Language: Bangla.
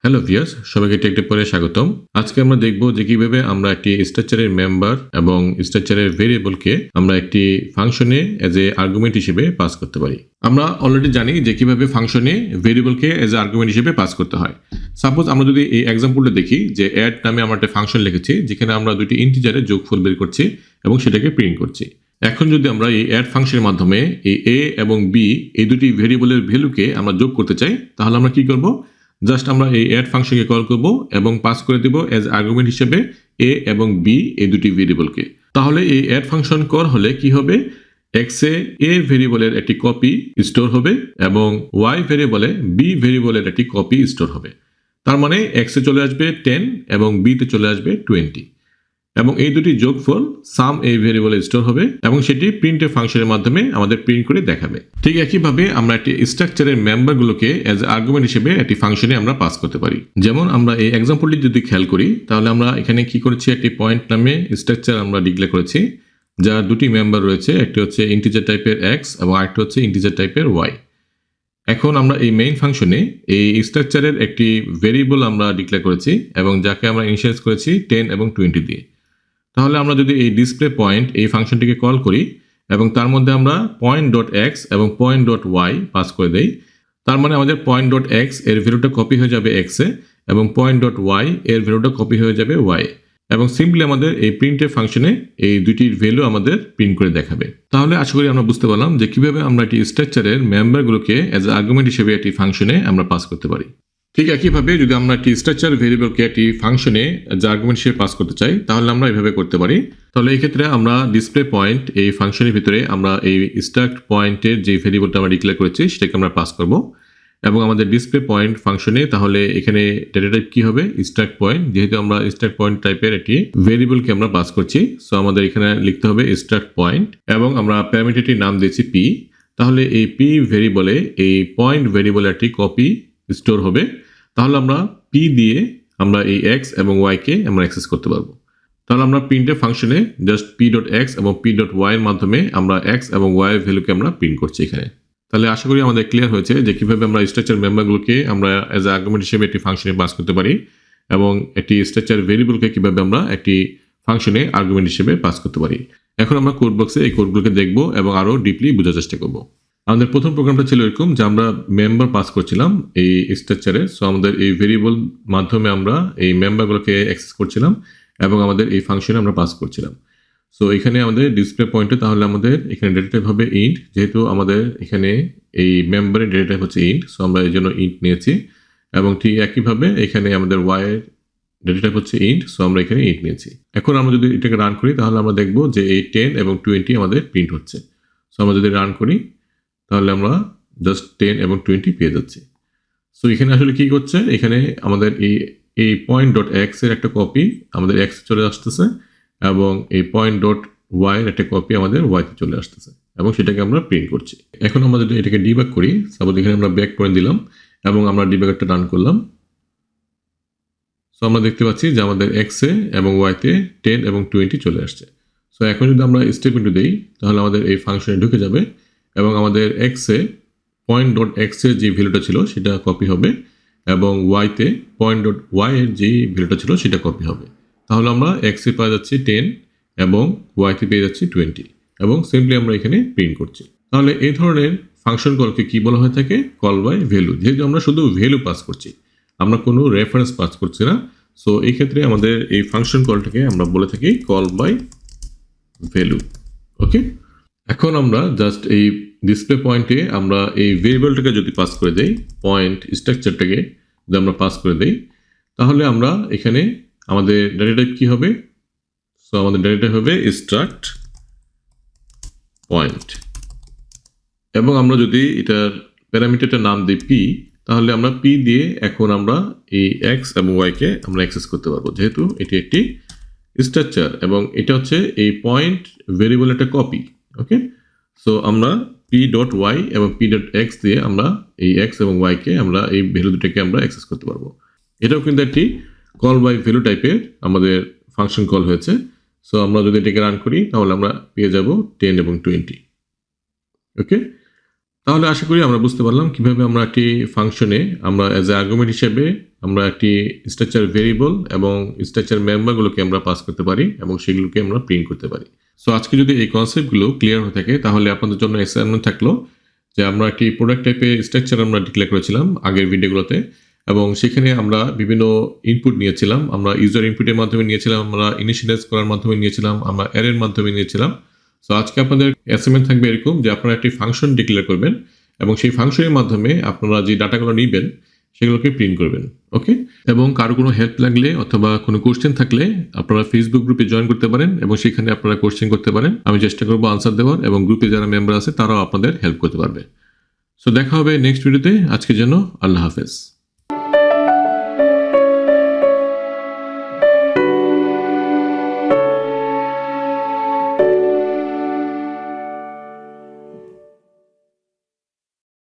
হ্যালো ভিউয়ার্স, সবাইকে টেক পরে স্বাগতম। আজকে আমরা দেখব যে কিভাবে আমরা একটি স্ট্রাকচারের মেম্বার এবং স্ট্রাকচারের ভেরিয়েবলকে আমরা একটি ফাংশনে এজ এ আর্গুমেন্ট হিসেবে পাস করতে পারি। আমরা অলরেডি জানি যে কিভাবে ফাংশনে ভেরিয়েবলকে এজ এ আর্গুমেন্ট হিসেবে পাস করতে হয়। সাপোজ আমরা যদি এই এক্সাম্পলটা দেখি যে অ্যাড নামে আমরা একটা ফাংশন লিখেছি যেখানে আমরা দুটি ইন্টিজারের যোগফল বের করছি এবং সেটাকে প্রিন্ট করছি। এখন যদি আমরা এই অ্যাড ফাংশনের মাধ্যমে এই এ এবং বি এই দুটি ভেরিয়েবলের ভ্যালুকে আমরা যোগ করতে চাই, তাহলে আমরা কি করব? জাস্ট আমরা এই অ্যাড ফাংশনকে কল করব এবং পাস করে দেব এজ আর্গুমেন্ট হিসেবে এ এবং বি এই দুটি ভেরিয়েবলকে। তাহলে এই অ্যাড ফাংশন কল হলে কি হবে? এক্স এ ভেরিয়েবলের একটি কপি স্টোর হবে এবং ওয়াই ভেরিয়েবলে বি ভেরিয়েবলের একটি কপি স্টোর হবে। তার মানে এক্স এ চলে আসবে 10 এবং বি তে চলে আসবে 20 এবং এই দুটি যোগফল সাম এই ভেরিয়েবলে স্টোর হবে এবং সেটি প্রিন্টএফ ফাংশনের মাধ্যমে আমাদের প্রিন্ট করে দেখাবে। ঠিক একইভাবে আমরা একটি স্ট্রাকচারের মেম্বারগুলোকে এজ আর্গুমেন্ট হিসেবে একটি ফাংশনে আমরা পাস করতে পারি। যেমন আমরা এই এক্সাম্পলটি যদি খেয়াল করি, তাহলে আমরা এখানে কি করেছি, একটি পয়েন্ট নামে স্ট্রাকচার আমরা ডিক্লেয়ার করেছি যার দুটি মেম্বার রয়েছে, একটি হচ্ছে ইন্টিজার টাইপের এক্স এবং আরেকটি হচ্ছে ইন্টিজার টাইপের ওয়াই। এখন আমরা এই মেইন ফাংশনে এই স্ট্রাকচারের একটি ভেরিয়েবল আমরা ডিক্লেয়ার করেছি এবং যাকে আমরা ইনিশিয়ালাইজ করেছি 10 এবং 20 দিয়ে। তাহলে আমরা যদি এই ডিসপ্লে পয়েন্ট এই ফাংশনটিকে কল করি এবং তার মধ্যে আমরা পয়েন্ট ডট এক্স এবং পয়েন্ট ডট ওয়াই পাস করে দেই, তার মানে আমাদের পয়েন্ট ডট এক্স এর ভ্যালুটা কপি হয়ে যাবে এক্সে এবং পয়েন্ট ডট ওয়াই এর ভ্যালুটা কপি হয়ে যাবে ওয়াই এবং সিম্পলি আমাদের এই প্রিন্টের ফাংশনে এই দুটির ভ্যালু আমাদের প্রিন্ট করে দেখাবে। তাহলে আশা করি আমরা বুঝতে পারলাম যে কিভাবে আমরা একটি স্ট্রাকচারের মেম্বারগুলোকে এজ আর্গুমেন্ট হিসেবে একটি ফাংশনে আমরা পাস করতে পারি। ঠিক একইভাবে যদি আমরা একটি স্ট্রাকচার ভেরিয়েবলকে একটি ফাংশনে যে আর্গুমেন্ট হিসেবে পাস করতে চাই, তাহলে আমরা এইভাবে করতে পারি। তাহলে এই ক্ষেত্রে আমরা ডিসপ্লে পয়েন্ট এই ফাংশনের ভিতরে আমরা এই স্ট্রাক্ট পয়েন্টের যে ভেরিয়েবলটা আমরা ডিক্লেয়ার করেছি সেটাকে আমরা পাস করব এবং আমাদের ডিসপ্লে পয়েন্ট ফাংশনে তাহলে এখানে ডেটা টাইপ কি হবে? Struct point. যেহেতু আমরা স্ট্রাক্ট পয়েন্ট টাইপের একটি ভেরিয়েবলকে আমরা পাস করছি, সো আমাদের এখানে লিখতে হবে স্ট্রাক্ট পয়েন্ট এবং আমরা প্যারামিটারটির নাম দিয়েছি পি। তাহলে এই পি ভেরিয়েবলে এই পয়েন্ট ভেরিয়েবলের একটি কপি স্টোর হবে। তাহলে আমরা পি দিয়ে আমরা এই এক্স এবং ওয়াইকে আমরা অ্যাক্সেস করতে পারবো। তাহলে আমরা প্রিন্টের ফাংশনে জাস্ট পি ডট এক্স এবং পি ডট ওয়াই এর মাধ্যমে আমরা এক্স এবং ওয়াই এর ভ্যালুকে আমরা প্রিন্ট করছি এখানে। তাহলে আশা করি আমাদের ক্লিয়ার হয়েছে যে কিভাবে আমরা স্ট্রাকচার মেম্বারগুলোকে আমরা এজ এ আর্গুমেন্ট হিসেবে একটি ফাংশনে পাস করতে পারি এবং একটি স্ট্রাকচার ভেরিয়েবলকে কিভাবে আমরা একটি ফাংশনে আর্গুমেন্ট হিসেবে পাস করতে পারি। এখন আমরা কোড বক্সে এই কোডগুলোকে দেখব এবং আরও ডিপলি বোঝার চেষ্টা করব। আমাদের প্রথম প্রোগ্রামটা ছিল এরকম যে আমরা মেম্বার পাস করছিলাম এই স্ট্রাকচারে। সো আমাদের এই ভেরিয়েবল মাধ্যমে আমরা এই মেম্বারগুলোকে অ্যাক্সেস করছিলাম এবং আমাদের এই ফাংশনে আমরা পাস করছিলাম। সো এখানে আমাদের ডিসপ্লে পয়েন্টে তাহলে আমাদের এখানে ডেটা টাইপ হবে ইন্ট, যেহেতু আমাদের এখানে এই মেম্বারের ডেটা টাইপ হচ্ছে ইন্ট, সো আমরা এই জন্য ইন্ট নিয়েছি এবং ঠিক একইভাবে এখানে আমাদের ওয়াই এর ডেটা টাইপ হচ্ছে ইন্ট, সো আমরা এখানে ইন্ট নিয়েছি। এখন আমরা যদি এটাকে রান করি তাহলে আমরা দেখব যে এই 10 এবং 20 আমাদের প্রিন্ট হচ্ছে। সো আমরা যদি রান করি তাহলে আমরা জাস্ট 10 এবং 20 পেয়ে যাচ্ছি। সো এখানে আসলে কি করছে, এখানে আমাদের এই পয়েন্ট ডট এক্স এর একটা কপি আমাদের এক্স চলে আসতেছে এবং এই পয়েন্ট ডট ওয়াই এর একটা কপি আমাদের ওয়াইতে চলে আসতেছে এবং সেটাকে আমরা প্রিন্ট করছি। এখন আমরা যদি এটাকে ডিবাগ করি, সাপোজ এখানে আমরা ব্যাক পয়েন্ট দিলাম এবং আমরা ডিবাগারটা রান করলাম। সো আমরা দেখতে পাচ্ছি যে আমাদের এক্স এ এবং ওয়াইতে 10 এবং 20 চলে আসছে। সো এখন যদি আমরা স্টেপ ইনটু দিই তাহলে আমাদের এই ফাংশনে ঢুকে যাবে এবং আমাদের এক্সে পয়েন্ট ডট এক্স এর যে ভ্যালুটা ছিল সেটা কপি হবে এবং ওয়াইতে পয়েন্ট ডট ওয়াই এর যে ভ্যালুটা ছিল সেটা কপি হবে। তাহলে আমরা এক্সে পেয়ে যাচ্ছি 10 এবং ওয়াইতে পেয়ে যাচ্ছি 20 এবং সিম্পলি আমরা এখানে প্রিন্ট করছি। তাহলে এই ধরনের ফাংশন কলকে কি বলা হয়ে থাকে? Call by value. যেহেতু আমরা শুধু ভ্যালু পাস করছি, আমরা কোনো রেফারেন্স পাস করছি না, সো এই ক্ষেত্রে আমাদের এই ফাংশন কলটাকে আমরা বলে থাকি কল বাই ভ্যালু। ওকে, এখন আমরা জাস্ট এই ডিসপ্লে পয়েন্টে আমরা এই ভেরিয়েবলটাকে যদি পাস করে দেই, পয়েন্ট স্ট্রাকচারটাকে যদি আমরা পাস করে দেই, তাহলে আমরা এখানে আমাদের ডেটা টাইপ কি হবে? সো আমাদের ডেটা টাইপ হবে স্ট্রাক্ট পয়েন্ট এবং আমরা যদি এটার প্যারামিটারটার নাম দিই পি, তাহলে আমরা পি দিয়ে এখন আমরা এই এক্স এবং ওয়াইকে আমরা অ্যাক্সেস করতে পারবো, যেহেতু এটি একটি স্ট্রাকচার এবং এটা হচ্ছে এই পয়েন্ট ভেরিয়েবল একটা কপি। ওকে, সো আমরা পি ডট ওয়াই এবং পি ডট এক্স দিয়ে আমরা এই এক্স এবং ওয়াইকে আমরা এই ভ্যালু দুটাকে আমরা অ্যাক্সেস করতে পারবো। এটাও কিন্তু একটি কল বাই ভ্যালু টাইপের আমাদের ফাংশন কল হয়েছে। সো আমরা যদি এটাকে রান করি তাহলে আমরা পেয়ে যাব 10 এবং 20। ওকে, তাহলে আশা করি আমরা বুঝতে পারলাম কিভাবে আমরা একটি ফাংশনে আমরা অ্যাজ এ আর্গুমেন্ট হিসেবে আমরা একটি স্ট্রাকচার ভেরিয়েবল এবং স্ট্রাকচার মেম্বারগুলোকে আমরা পাস করতে পারি এবং সেগুলোকে আমরা প্রিন্ট করতে পারি। সো আজকে যদি এই কনসেপ্টগুলো ক্লিয়ার হয়ে থাকে তাহলে আপনাদের জন্য অ্যাসাইনমেন্ট থাকলো যে আমরা একটি প্রোডাক্ট টাইপের স্ট্রাকচার আমরা ডিক্লেয়ার করেছিলাম আগের ভিডিওগুলোতে, এবং সেখানে আমরা বিভিন্ন ইনপুট নিয়েছিলাম। আমরা ইউজার ইনপুটের মাধ্যমে নিয়েছিলাম, আমরা ইনিশিয়ালাইজ করার মাধ্যমে নিয়েছিলাম, আমরা অ্যারের মাধ্যমে নিয়েছিলাম। সো আজকে আপনাদের অ্যাসাইনমেন্ট থাকবে এরকম যে আপনারা একটি ফাংশন ডিক্লেয়ার করবেন এবং সেই ফাংশনের মাধ্যমে আপনারা যে ডাটাগুলো নেবেন সেগুলোকে প্রিন্ট করবেন। ওকে, এবং কারো কোনো হেল্প লাগলে অথবা কোনো কোশ্চেন থাকলে আপনারা ফেসবুক গ্রুপে জয়েন করতে পারেন এবং সেখানে আপনারা কোশ্চেন করতে পারেন। আমি চেষ্টা করবো আনসার দেওয়ার, এবং গ্রুপে যারা মেম্বার আছে তারাও আপনাদের হেল্প করতে পারবে। সো দেখা হবে নেক্সট ভিডিওতে। আজকের জন্য আল্লাহ হাফেজ।